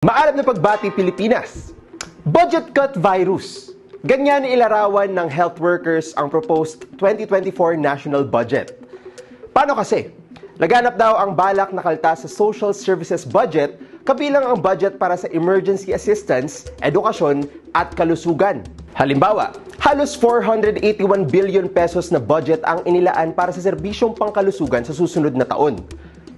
Maalam na pagbati Pilipinas. Budget cut virus. Ganyan ilarawan ng health workers ang proposed 2024 national budget. Paano kasi? Laganap daw ang balak na kaltas sa social services budget, kabilang ang budget para sa emergency assistance, edukasyon at kalusugan. Halimbawa, halos 481 billion pesos na budget ang inilaan para sa serbisyong pangkalusugan sa susunod na taon.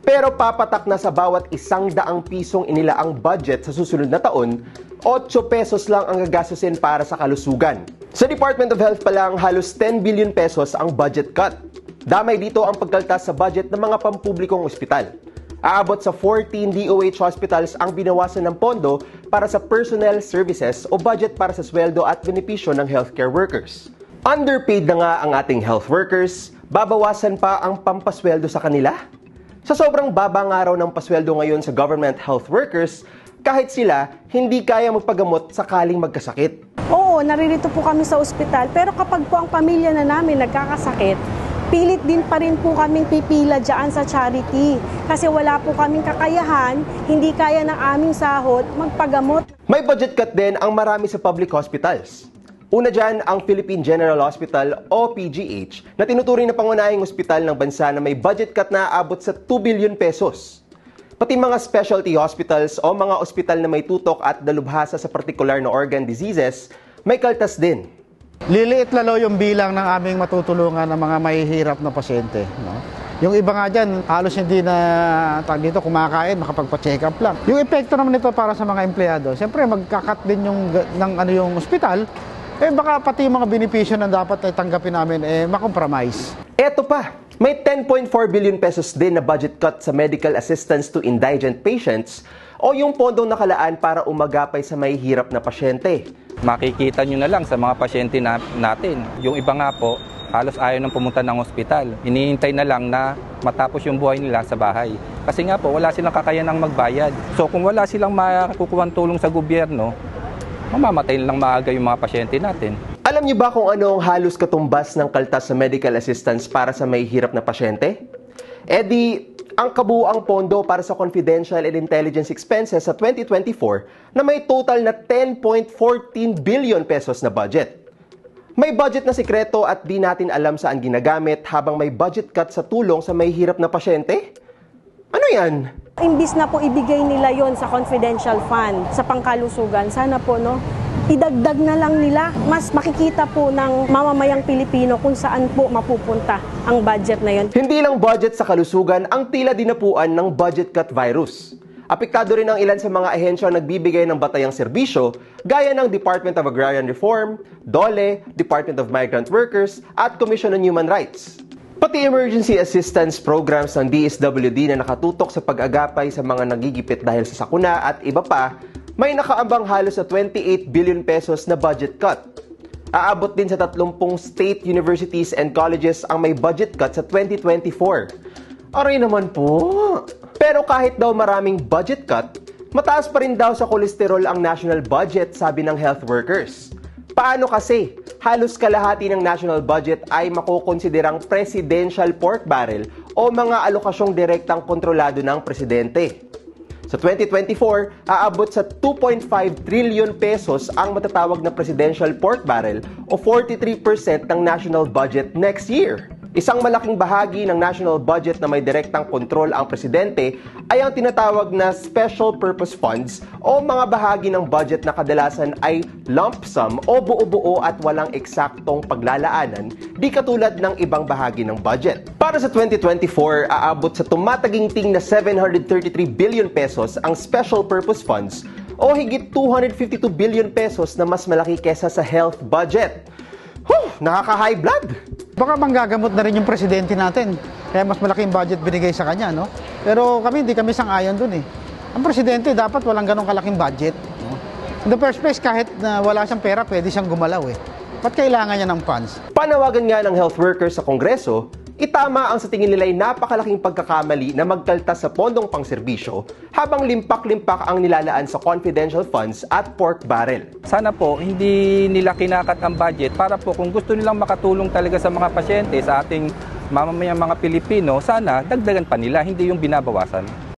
Pero papatak na sa bawat 100 pisong inilaang budget sa susunod na taon, 8 pesos lang ang gagastusin para sa kalusugan. Sa Department of Health pa lang, halos 10 billion pesos ang budget cut. Damay dito ang pagkaltas sa budget ng mga pampublikong ospital. Aabot sa 14 DOH hospitals ang binawasan ng pondo para sa personnel services o budget para sa sweldo at benepisyo ng healthcare workers. Underpaid na nga ang ating health workers, babawasan pa ang pampasweldo sa kanila? Sa sobrang baba nga raw ng pasweldo ngayon sa government health workers, kahit sila hindi kaya magpagamot sakaling magkasakit. Oo, naririto po kami sa ospital, pero kapag po ang pamilya na namin nagkakasakit, pilit din pa rin po kaming pipila dyan sa charity. Kasi wala po kaming kakayahan, hindi kaya ng aming sahod magpagamot. May budget cut din ang marami sa public hospitals. Una dyan ang Philippine General Hospital o PGH na tinuturing na pangunahing ospital ng bansa na may budget cut na aabot sa 2 billion pesos. Pati mga specialty hospitals o mga ospital na may tutok at dalubhasa sa particular na organ diseases, may kaltas din. Liliit lalo yung bilang ng aming matutulungan ng mga mahihirap na pasyente. No? Yung iba nga dyan, halos hindi na dito kumakain, makapagpa-check up lang. Yung epekto naman nito para sa mga empleyado, siyempre magkakat din yung ospital, baka pati yung mga benepisyo na dapat ay tanggapin namin, makompromise. Eto pa, may 10.4 billion pesos din na budget cut sa medical assistance to indigent patients o yung pondong nakalaan para umagapay sa mahihirap na pasyente. Makikita nyo na lang sa mga pasyente natin. Yung iba nga po, halos ayaw nang pumunta ng ospital. Iniintay na lang na matapos yung buhay nila sa bahay. Kasi nga po, wala silang kakayanang magbayad. So kung wala silang makukuhang tulong sa gobyerno, mamamatay lang maaga yung mga pasyente natin. Alam niyo ba kung ano ang halos katumbas ng kaltas sa medical assistance para sa mahihirap na pasyente? Ang kabuuang pondo para sa confidential and intelligence expenses sa 2024 na may total na 10.14 billion pesos na budget. May budget na sikreto at di natin alam saan ginagamit habang may budget cut sa tulong sa mahihirap na pasyente? Ano yan? Imbis na po ibigay nila yon sa confidential fund, sa pangkalusugan, sana po idagdag na lang nila. Mas makikita po ng mamamayang Pilipino kung saan po mapupunta ang budget na yon. Hindi lang budget sa kalusugan ang tila dinapuan ng budget cut virus. Apektado rin ang ilan sa mga ahensya nagbibigay ng batayang serbisyo gaya ng Department of Agrarian Reform, DOLE, Department of Migrant Workers at Commission on Human Rights. Pati emergency assistance programs ng DSWD na nakatutok sa pag-agapay sa mga nagigipit dahil sa sakuna at iba pa, may nakaambang halos sa 28 billion pesos na budget cut. Aabot din sa 30 state universities and colleges ang may budget cut sa 2024. Aray naman po! Pero kahit daw maraming budget cut, mataas pa rin daw sa kolesterol ang national budget, sabi ng health workers. Paano kasi? Halos kalahati ng national budget ay makukonsiderang presidential pork barrel o mga alokasyong direktang kontrolado ng presidente. Sa 2024, aabot sa 2.5 trillion pesos ang matatawag na presidential pork barrel o 43% ng national budget next year. Isang malaking bahagi ng national budget na may direktang kontrol ang presidente ay ang tinatawag na special purpose funds o mga bahagi ng budget na kadalasan ay lump sum o buo-buo at walang eksaktong paglalaanan, di katulad ng ibang bahagi ng budget. Para sa 2024, aabot sa tumataginting na 733 billion pesos ang special purpose funds o higit 252 billion pesos na mas malaki kesa sa health budget. Nakaka-high blood! Baka manggagamot na rin yung presidente natin. Kaya mas malaking budget binigay sa kanya, no? Pero kami, hindi kami sang-ayon dun eh. Ang presidente dapat walang ganong kalaking budget. No? In the first place, kahit na wala siyang pera, pwede siyang gumalaw eh. Ba't kailangan niya ng funds? Panawagan nga ng health workers sa Kongreso, itama ang sa tingin nila ay napakalaking pagkakamali na magkaltas sa pondong pangserbisyo habang limpak-limpak ang nilalaan sa confidential funds at pork barrel. Sana po hindi nila kinakat ang budget para po kung gusto nilang makatulong talaga sa mga pasyente, sa ating mamamayang mga Pilipino, sana dagdagan pa nila, hindi yung binabawasan.